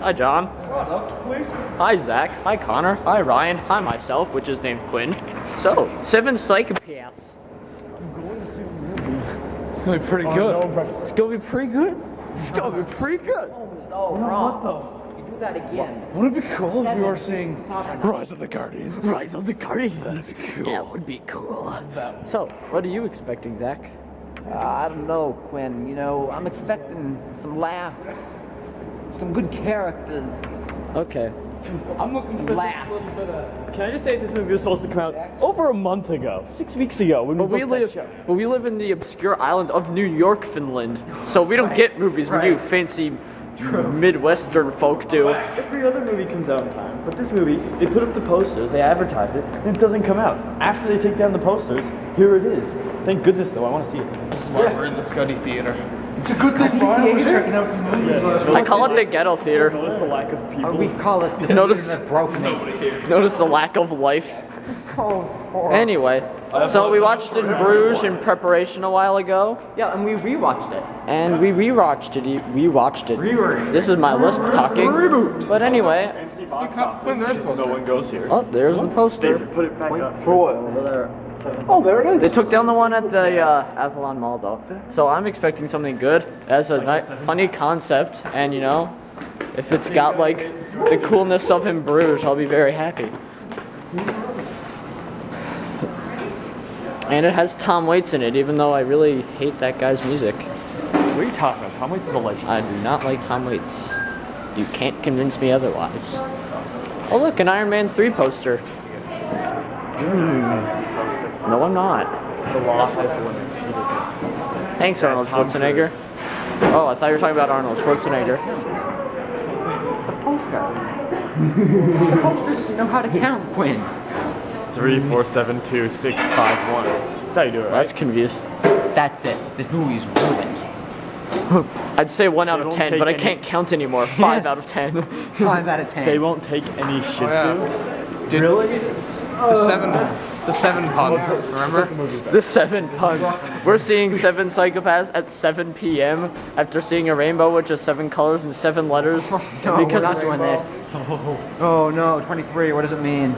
Hi, John. Hi, Zach. Hi, Connor. Hi, Ryan. Hi, myself, which is named Quinn. So, 7 Psychopaths. I'm going to see the movie. It's gonna be pretty good. It's gonna be pretty good. It's gonna be pretty good. Oh, wrong. You do that again. Would it be cool if we were seeing Rise of the Guardians? Rise of the Guardians. That's cool. That would be cool. So, what are you expecting, Zach? I don't know, Quinn. You know, I'm expecting some laughs, some good characters. Okay. I'm looking Some laughs. Can I just say this movie was supposed to come out over a month ago, 6 weeks ago, when we booked that show. But we live in the obscure island of New York, Finland, so we don't get movies when you fancy Midwestern folk do. Every other movie comes out in time, but this movie, they put up the posters, they advertise it, and it doesn't come out. After they take down the posters, here it is. Thank goodness, though, I want to see it. This is why we're in the Scuddy Theater. It's a good thing Brian was checking out the movie. I call it the ghetto theater. Notice the lack of people. Or we call it the Notice- theater that broke me. Notice the lack of life. Anyway, so we watched In Bruges in preparation a while ago, Yeah, and we rewatched it. and we rewatched it. This is my lisp talking. But anyway, Fancy box office. No one goes here. oh, there's the They poster. put it back up. For what? Oh, there it is. They took down the one at the Avalon Mall, though. So I'm expecting something good. It has a nice, funny concept, and you know, if it's got like the coolness of In Bruges, I'll be very happy. And it has Tom Waits in it, even though I really hate that guy's music. What are you talking about? Tom Waits is a legend. I do not like Tom Waits. You can't convince me otherwise. Oh look, an Iron Man 3 poster. No, I'm not. The law has limits. He does not. Thanks, Arnold Schwarzenegger. Oh, I thought you were talking about Arnold Schwarzenegger. The poster. The poster doesn't know how to count, Quinn. 3, 4, 7, 2, 6, 5, 1. That's how you do it, right? That's confused. That's it. This movie's ruined. I'd say 1 out They of won't 10, take but I any- can't count anymore. 5 Yes. out of 10. 5 out of 10. They won't take any Shih Tzu. Did Really? the seven puns, remember? The 7 puns. We're seeing 7 Psychopaths at 7 p.m. after seeing a rainbow with just 7 colors and 7 letters. No, we're not it's doing this. Oh no, 23. What does it mean?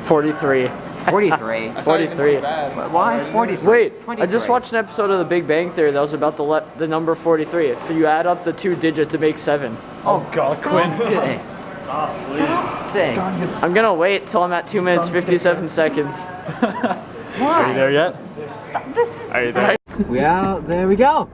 43. 43. That's not even 43. too bad. Why 43? Wait, It's I 23. just watched an episode of The Big Bang Theory that was about the number 43. If you add up the 2 digits, it makes 7. Oh God, Quinn. This. Ah, sleep. Thing. I'm gonna wait till I'm at 2 minutes 57 seconds. Are you there yet? Stop. This is. Are you there? Well, there we go.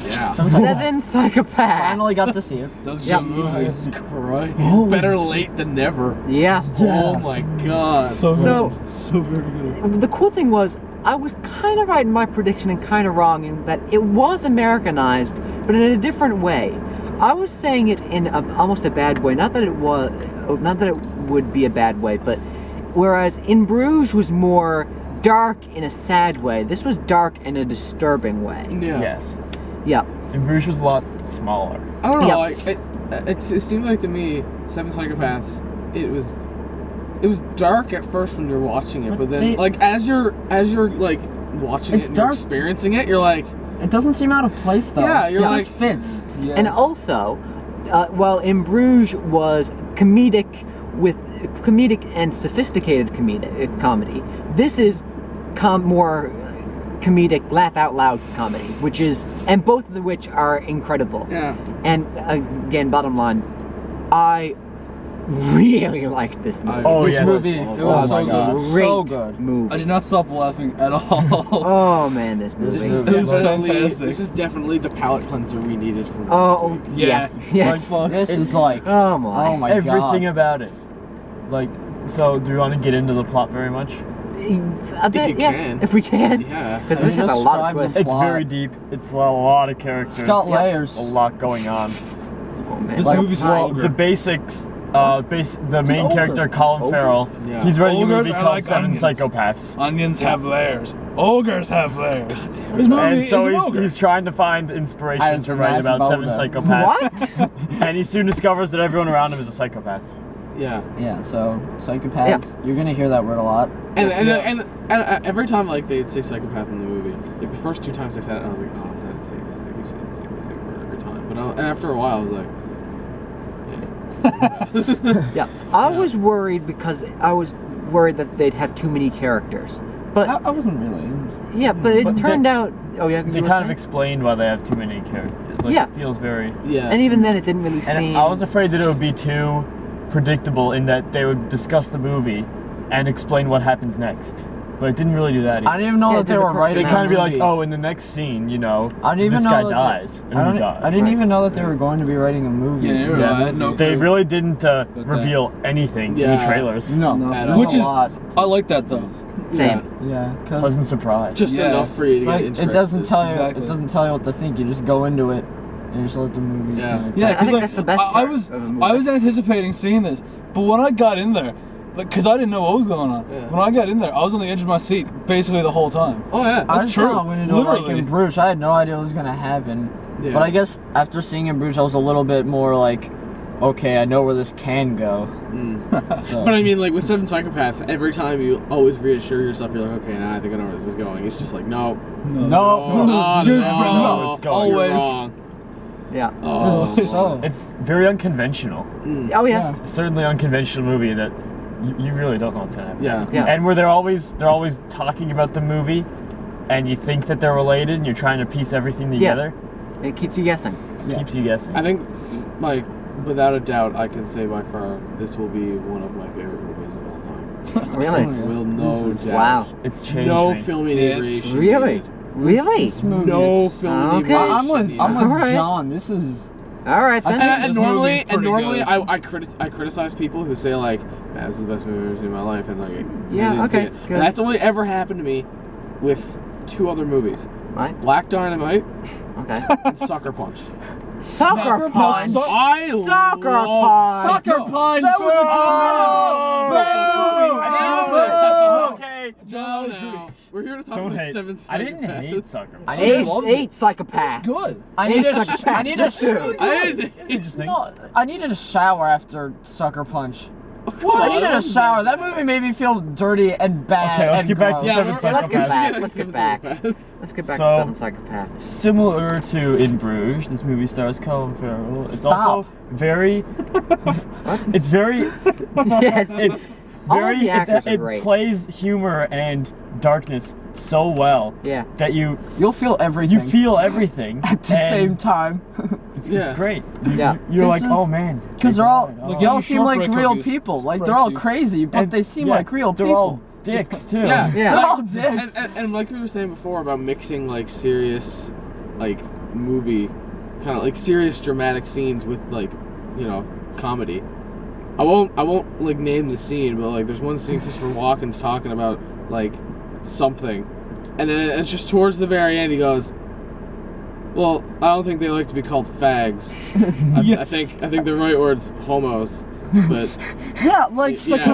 Yeah. 7 Psychopaths. Finally got to see it. Jesus Christ. It's better late than never. Yeah. Oh my God. So very good. The cool thing was, I was kind of right in my prediction and kind of wrong in that it was Americanized, but in a different way. I was saying it in almost a bad way. Not that it would be a bad way, but whereas In Bruges was more dark in a sad way, this was dark in a disturbing way. Yeah. Yes. Yeah. And Bruges was a lot smaller. I don't know. Yeah. Like, it seemed like to me, Seven Psychopaths. It was dark at first when you're watching it, but then like as you're like watching it and you're experiencing it, you're like, It doesn't seem out of place though. Yeah, you're it like- just fits. yes. And also, while In Bruges was comedic and sophisticated comedy, this is more comedic, laugh out loud comedy, and both of which are incredible. Yeah. And again, bottom line, I really liked this movie. Oh, this yes. movie Oh, was my a God. great So good. movie. I did not stop laughing at all. Oh man, this movie. This is It was this is definitely the palate cleanser we needed for this Oh week. yeah. Yes. This is like, Oh my. oh my Everything god. about it. Like, so do you want to get into the plot very much? A bit, you yeah. can. If we can. Yeah. Because this has a lot of twists. It's Plot. very deep. It's a lot of characters. It's got layers. A lot going on. Oh, man. This Like, movie's the basics. The main ogre. character, Colin Farrell. Yeah. He's writing a Ogres movie are called like Seven onions. Psychopaths. Onions have layers. Ogres have layers. This movie And is so an ogre. he's trying to find inspiration As to write Mass about seven Boulder. psychopaths. What? And he soon discovers that everyone around him is a psychopath. Yeah. Yeah, so psychopaths, you're gonna hear that word a lot. And every time like they'd say psychopath in the movie, like the first 2 times they said it, I was like, oh, is that a psychopath word every time? after a while, I was like, Yeah, I was worried because I was worried that they'd have too many characters. But I wasn't really. yeah, but it But turned out. Oh yeah, They you were kind of saying? explained why they have too many characters. Like, Yeah. It feels very. yeah. And even then, it didn't really And seem. I was afraid that it would be too predictable in that they would discuss the movie and explain what happens next. But it didn't really do that either. I didn't even know Yeah, that they did the were per- writing. They They kind of be a like, movie. oh, in the next scene, you know, I didn't even this know guy that dies. And I he don't. dies. I didn't even know that they were going to be writing a movie. Yeah, neither did I. I had no They clue. really didn't that. reveal anything in Yeah. the trailers. No, At there's Which a is- lot. I like that though. Same. Yeah, because Pleasant surprise. Just Yeah. enough for you to like, get it interested. doesn't tell you. Exactly. It doesn't tell you what to think. You just go into it and just let the movie. Yeah. kinda Yeah, I think because that's the best I part was of a movie. I was anticipating seeing this, but when I got in there, like, cause I didn't know what was going on. Yeah. When I got in there, I was on the edge of my seat basically the whole time. Oh yeah. I That's just true. thought when it was like Literally. in Bruges, I had no idea what was gonna happen. Yeah. But I guess after seeing in Bruges, I was a little bit more like, okay, I know where this can go. So, But I mean, like with Seven Psychopaths, every time you always reassure yourself, you're like, okay, now I think I know where this is going. It's just like, no, No, no, you no, know it's going. you're Always. wrong. Yeah. Oh, Oh. It's very unconventional. Oh yeah. Certainly unconventional movie that you really don't know what's gonna happen. Yeah. Yeah. And where they're always talking about the movie, and you think that they're related, and you're trying to piece everything together. It keeps you guessing. Keeps you guessing. I think, like, without a doubt, I can say by far this will be one of my favorite movies of all time. Really? Will no doubt. Wow. It's changed No me. filming Yes. inebriation. Really? needed. Really? this movie No is- filming Okay. inebriation. I'm with needed. Alright. John. This is. All right then. And This normally, movie's pretty good. I criticize people who say like, "Man, this is the best movie I've ever seen in my life," and like, Yeah, I didn't see okay, it. good. And that's only ever happened to me with two other movies: Right. Black Dynamite Okay. and Sucker Punch. Soccer punch. I Soccer love punch. Sucker Punch! That was Okay. No. We're here to talk Don't about hate. Seven I didn't Psychopaths. hate Sucker. I Punch. need Eight psychopaths. Good. I need Eight a. psychopaths. I need That's a. good. I didn't. Interesting. No, I needed a shower after Sucker Punch. Come I on, needed a don't- shower. That movie made me feel dirty and bad. Okay, let's and get back to gross. Yeah, Seven we're- let's get Psychopaths. back. Yeah, Let's get Seven back. Psychopaths. Let's get back So- to Seven Psychopaths. Similar to In Bruges, this movie stars Colin Farrell. It's Stop. also very. It's very. Yes. It's All of very. the actors are It great. plays humor and darkness so well Yeah. that you You'll feel everything feel everything at the and same time. It's, Yeah. it's great. Yeah. You're It's like, just- oh man, Because they're all, died. they all you seem like shortbread real cookies. people. Like Surprise they're all you. crazy, but And, they seem yeah, like real they're people. all dicks too. Yeah. Yeah. They're all dicks. And like we were saying before about mixing like serious, like movie, kind of like serious dramatic scenes with like, you know, comedy. I won't like name the scene, but like there's one scene Christopher Walken's talking about like something, and then it's just towards the very end he goes, "Well, I don't think they like to be called fags. I think the right word's homos." But Yeah, like yeah.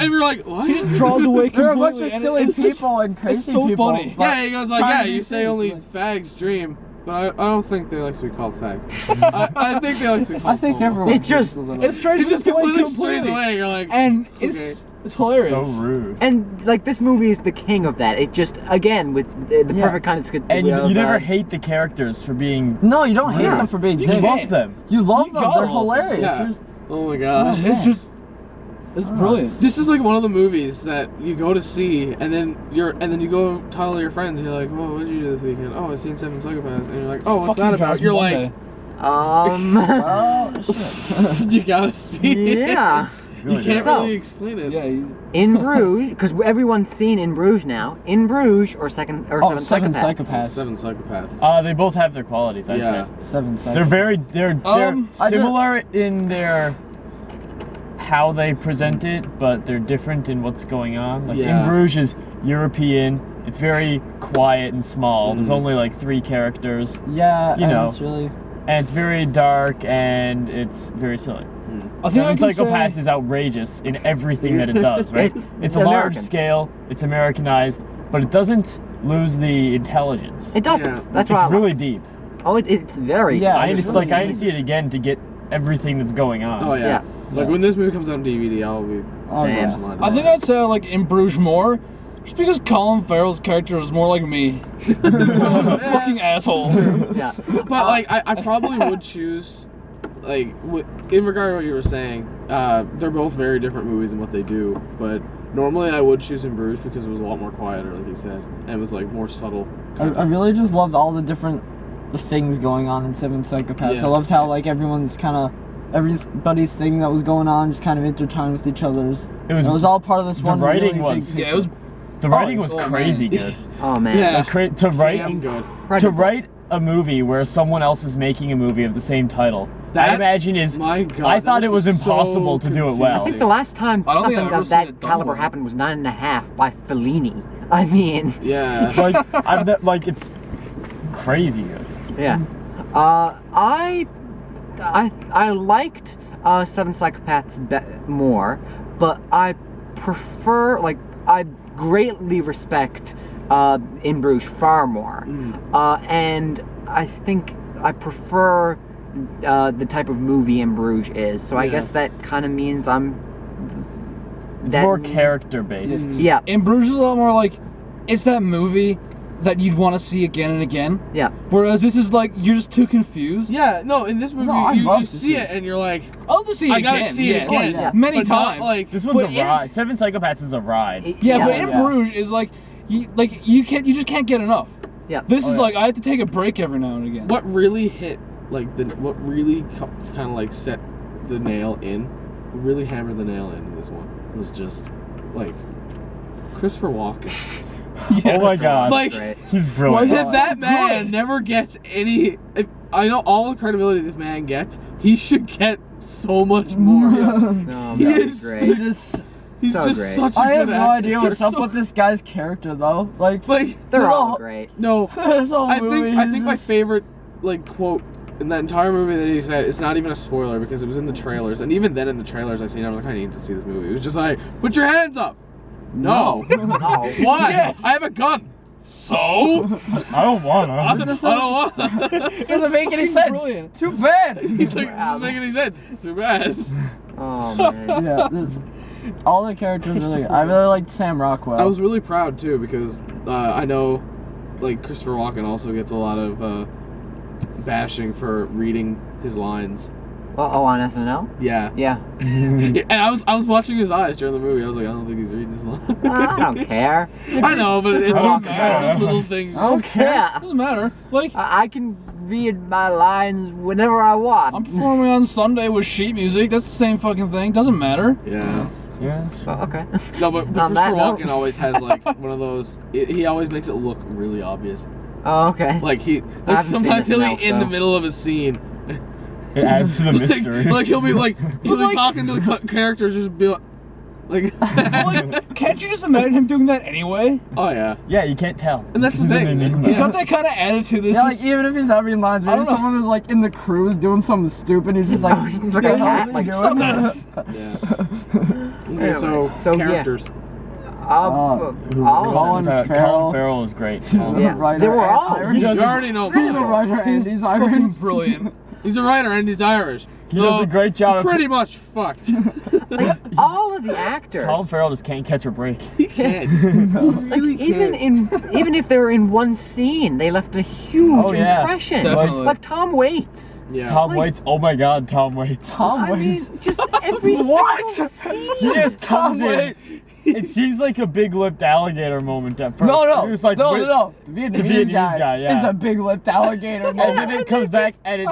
And we're like, what? Draws away there are a completely. bunch of and silly it's just- people and crazy it's so people. funny. but Yeah, he goes like, trying yeah, to be you say safe, only like- fags dream, but I don't think they like to be called fags. I think they like to be called I think homo. everyone. It just- It strays It just away completely strays away. You're like, And okay. it's hilarious. So rude. And like this movie is the king of that. It just again with the Yeah. perfect kind of script. And you never hate the characters for being. No, you don't hate Yeah. them for being You dicks. love them. You love You them. gotta They're love them. hilarious. Yeah. There's- Oh my god. It's just, it's brilliant. This is like one of the movies that you go to see, and then you go tell all your friends. You're like, "Well, what did you do this weekend?" "Oh, I seen Seven Psychopaths." And you're like, "Oh, what's Fucking that about?" drives me You're Monday. Well, shit. you gotta see it. yeah. Really You can't do. So- really explain it. Yeah, he's, In Bruges, because everyone's seen In Bruges now. In Bruges or Seven Oh, Psychopaths. Psychopaths. Seven Psychopaths. They both have their qualities, I'd Yeah. say. Seven Psychopaths. They're I similar in their how they present it, but they're different in what's going on. Like Yeah. In Bruges is European. It's very quiet and small. There's Mhm. only like 3 characters, Yeah, You and know. it's really. and it's very dark and it's very silly. I think I Seven can Psychopaths say, is outrageous in everything that it does, right? It's a large American. scale, it's Americanized, but it doesn't lose the intelligence. It doesn't. Yeah. That's why I It's like really it. deep. Oh, it's very. Yeah, I it's just really like I had to deep. see it again to get everything that's going on. Oh yeah. Yeah. Like when this movie comes out on DVD, I'll be Oh, Same. yeah. watching it. I think I'd say I like In Bruges more, Just because Colin Farrell's character is more like me. He's just a fucking asshole. Yeah. But like, I probably would choose, like, in regard to what you were saying, they're both very different movies in what they do. But normally I would choose In Bruges because it was a lot more quieter, like you said, and it was like more subtle. I really just loved all the different things going on in Seven Psychopaths. Yeah. I loved how like everybody's thing that was going on just kind of intertwined with each other's. It was all part of this one. The writing really was big Yeah, it was. the writing was man. crazy good. Oh man. Yeah. To write Damn good. to write a movie where someone else is making a movie of the same title, I That- imagine is. My God. I thought it was so impossible to do it confusing. well. I think the last time I don't think something I've ever of seen that it done caliber well. happened was 9.5 by Fellini. I mean, Yeah. like it's crazy good. yeah. I liked Seven Psychopaths more, but I prefer, like, I greatly respect In Bruges far more. And I think I prefer the type of movie In Bruges is. So I Yeah. guess that kind of means It's more character based. Yeah, In Bruges is a lot more like, it's that movie that you'd want to see again and again. yeah. Whereas this is like, you're just too confused. Yeah, no, in this movie, No, I'd you love to see see it and you're like, I'll just see it I again. gotta see it yes. again. Yeah. Many but not times. like, This one's But a ride. Seven Psychopaths is a ride. Yeah, but Yeah. In Bruges is like you just can't get enough. Yeah. This is yeah. like I have to take a break every now and again. what really hit, like, what really kind of like set the nail in, really hammered the nail in this one, was just, like, Christopher Walken. Oh my god. Like, Great. He's brilliant. that man never gets any. I know all the credibility this man gets. He should get so much more. No, He that is- was great. He's So just great. such a I have good no actor. idea what's up So- with this guy's character though. Like They're all great. No, this whole I movie think is my just- favorite, like, quote in that entire movie that he said, it's not even a spoiler because it was in the trailers, and even then in the trailers I seen, I was like, I need to see this movie. It was just like, put your hands up. No. No. Why? Yes. I have a gun. So? I don't wanna. I don't want. It doesn't make any sense. brilliant. Too bad. He's like, this doesn't make any sense. It's too bad. Oh man. Yeah, all the characters really. I really liked Sam Rockwell. I was really proud too because I know, like, Christopher Walken also gets a lot of bashing for reading his lines. Oh, on SNL? Yeah. Yeah. Yeah, and I was watching his eyes during the movie. I was like, I don't think he's reading his lines. I don't care. I know, but it's don't these care. little things. I don't care. Doesn't matter. Like I can read my lines whenever I want. I'm performing on Sunday with sheet music. That's the same fucking thing. Doesn't matter. Yeah. Yeah, that's Oh, okay. No, but On that Christopher note. Walken always has, like, one of those. He always makes it look really obvious. Oh, okay. Like I haven't sometimes seen he'll this be now, in the so. middle of a scene. it adds to the mystery. Like he'll be talking to the characters, just be like, Like, can't you just imagine him doing that anyway? oh yeah. Yeah, you can't tell. And that's the He's an thing. enigma. He's Yeah. got that kind of attitude. That's yeah, like just, even if he's not reading lines, I maybe don't know. someone who's like in the cruise doing something stupid, he's just like, Like what a the hell cat, is he like doing? Yeah. Okay, Anyway, so yeah. characters. All Colin Farrell. Colin Farrell is great. Yeah. Writer They were and all. Irish. You already know. He's a writer and he's Irish. fucking brilliant. He's a writer and he's Irish. He does a great job of. Pretty much fucked. Like, all of the actors. Colin Farrell just can't catch a break. He can't. Like, even if they were in one scene, they left a huge Oh, yeah. impression. Definitely. Like Tom Waits. Yeah. Tom Like- Waits. Oh my God, Tom Waits. Tom I Waits. mean, just every What? single scene. He just comes Tom in. It seems like a big-lipped alligator moment at first. No. He was like, no, wait- no. The Vietnamese guy, yeah. is a big-lipped alligator. And then it comes back and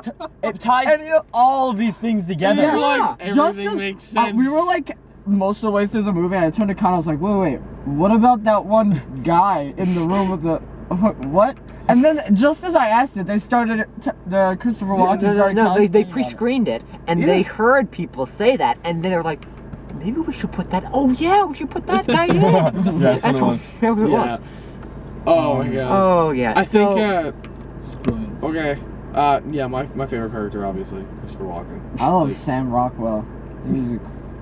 it ties And, you know- all of these things together. You're like, Yeah. everything makes sense. We were like most of the way through the movie, and I turned to Colin. I was like, wait, what about that one guy in the room with the what? And then just as I asked it, they started the Christopher Walken started. No, they commenting on it. pre-screened it, and they heard people say that, and then they were like, maybe we should put that. Oh yeah, we should put that guy in. Yeah, that's what it was. What it was. Oh my god. Oh yeah. I think. It's brilliant. Okay. Yeah, my favorite character, obviously, Christopher Walken. I love Sam Rockwell.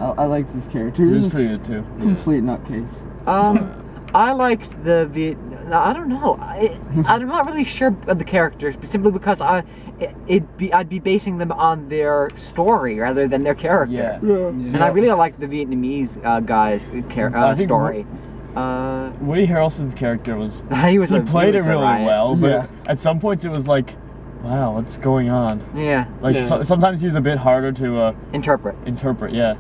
I liked his character. He was just pretty good too. complete nutcase. I liked the I don't know. I'm not really sure of the characters, but simply because I'd be basing them on their story rather than their character. Yeah. And I really liked the Vietnamese guy's I think story. Woody Harrelson's character was. he Played it really well, but Yeah. at some points it was like, wow, what's going on? Yeah. Like sometimes he was a bit harder to Interpret. Yeah.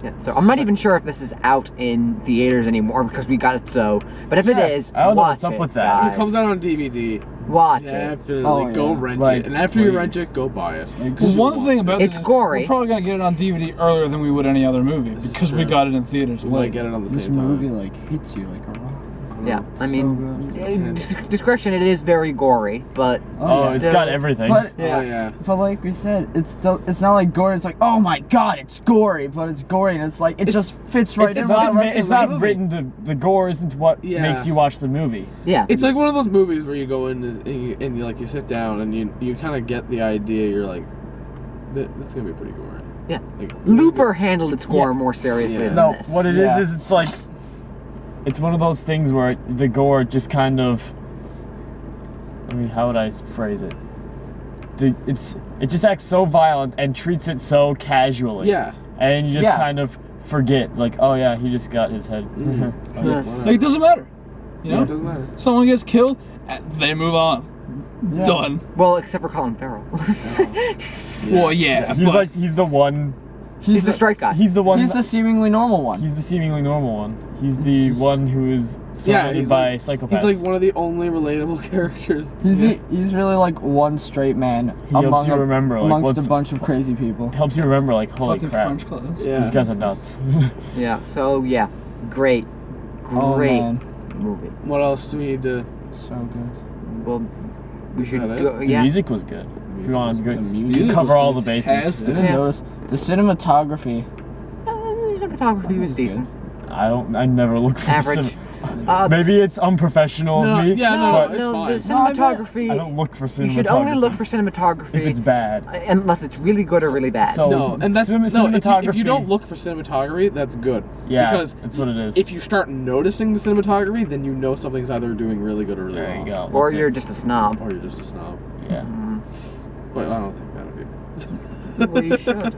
Yeah. So I'm not even sure if this is out in theaters anymore because we got it so. But if it is, I don't know watch what's up it, with that. guys. It comes out on DVD. Watch it. Definitely Oh, go yeah. rent Like, it, and after you rent please. it, go buy it. Well, one thing about It's this is gory. we're probably gonna get it on DVD earlier than we would any other movie This is because we true. got it in theaters We might late. get it on the This same movie time. like hits you like a rock. Yeah. I mean, So discretion. It is very gory, but Oh, it's still- got everything. But Yeah. Oh yeah. but like we said, it's not like gory. It's like, oh my god, it's gory, but it's gory, and it's like it just fits right it's in. not, with the rest it's of the not movie. written to, the gore isn't what Yeah. makes you watch the movie. Yeah. It's like one of those movies where you go in and you like you sit down and you kind of get the idea. You're like, this is gonna be pretty gory. Yeah. Like, Looper handled its gore Yeah. more seriously Yeah. than No, this. what it Yeah. is it's like, it's one of those things where the gore just kind of, I mean, how would I phrase it? It just acts so violent and treats it so casually. Yeah. And you just Yeah. kind of forget, like, oh yeah, he just got his head. Mhm. Oh, yeah. Like, it doesn't matter. You Yeah, know, it doesn't matter. someone gets killed, and they move on. Yeah. Done. Well, except for Colin Farrell. Well, yeah, He's but like, he's the one. He's the straight guy. He's the one. He's the seemingly normal one. He's the seemingly normal one. He's the one who is surrounded he's by like- psychopaths. He's like one of the only relatable characters. He's really like one straight man He helps you remember, like, amongst a what's- bunch of crazy people. helps you remember, like, holy fucking crap, French class. Yeah. these guys are nuts. Yeah. So yeah, great, Oh great man, movie. What else do we need to? so good. Well, we should that it? go. The Yeah. music was good. If you want to go, The you music can cover was all the bases. fantastic. Didn't Yeah. notice the cinematography. The cinematography was decent. I never look for Average. Maybe it's unprofessional No, of me. yeah, no, but it's no, fine. the cinematography. I don't look for cinematography. You should only look for cinematography if it's bad. unless it's really good or really bad. So- No, and that's no. cinematography. If you don't look for cinematography, that's good. Yeah, because that's what it is. if you start noticing the cinematography, then you know something's either doing really good or really There wrong. you go. or that's you're it. just a snob. Or you're just a snob. Yeah. But I don't think that'd be. Well, you should. It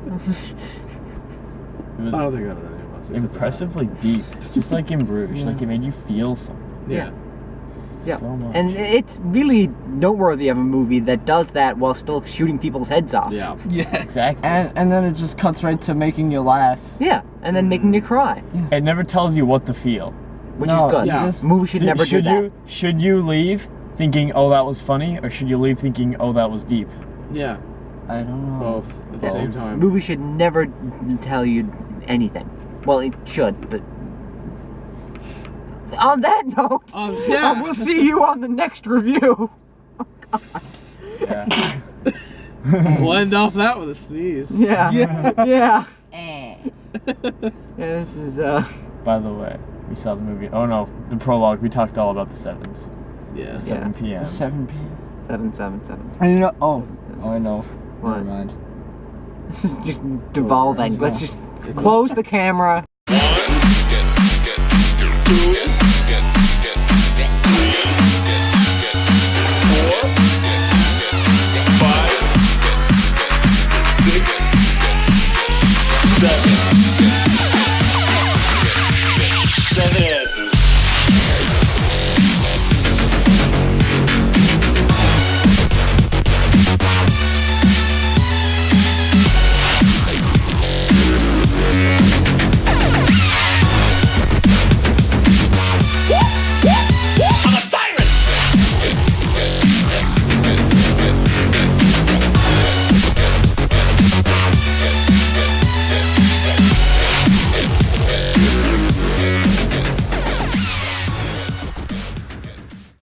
was I don't think that'd be any of us. except for impressively deep, just like in Bruges. Like it made you feel something. that. Yeah. Yeah. So much. And it's really noteworthy of a movie that does that while still shooting people's heads off. Yeah. Yeah. Exactly. And then it just cuts right to making you laugh. Yeah, and then making you cry, It never tells you what to feel. which No, is good. yeah. just- Movie should never do should that. should you leave thinking, oh, that was funny, or should you leave thinking, oh, that was deep? Yeah. I don't know. Both at the same time. Movie should never tell you anything. Well, it should, but on that note, Yeah. we'll see you on the next review. Yeah. We'll end off that with a sneeze. Yeah, yeah. Eh. Yeah, this is By the way, we saw the movie. Oh no, the prologue. We talked all about the sevens. Yeah. 7 p.m. 7 p.m. 777. And you know, oh, I know. What? Never mind. This is just devolving. Let's just close the camera. One, get,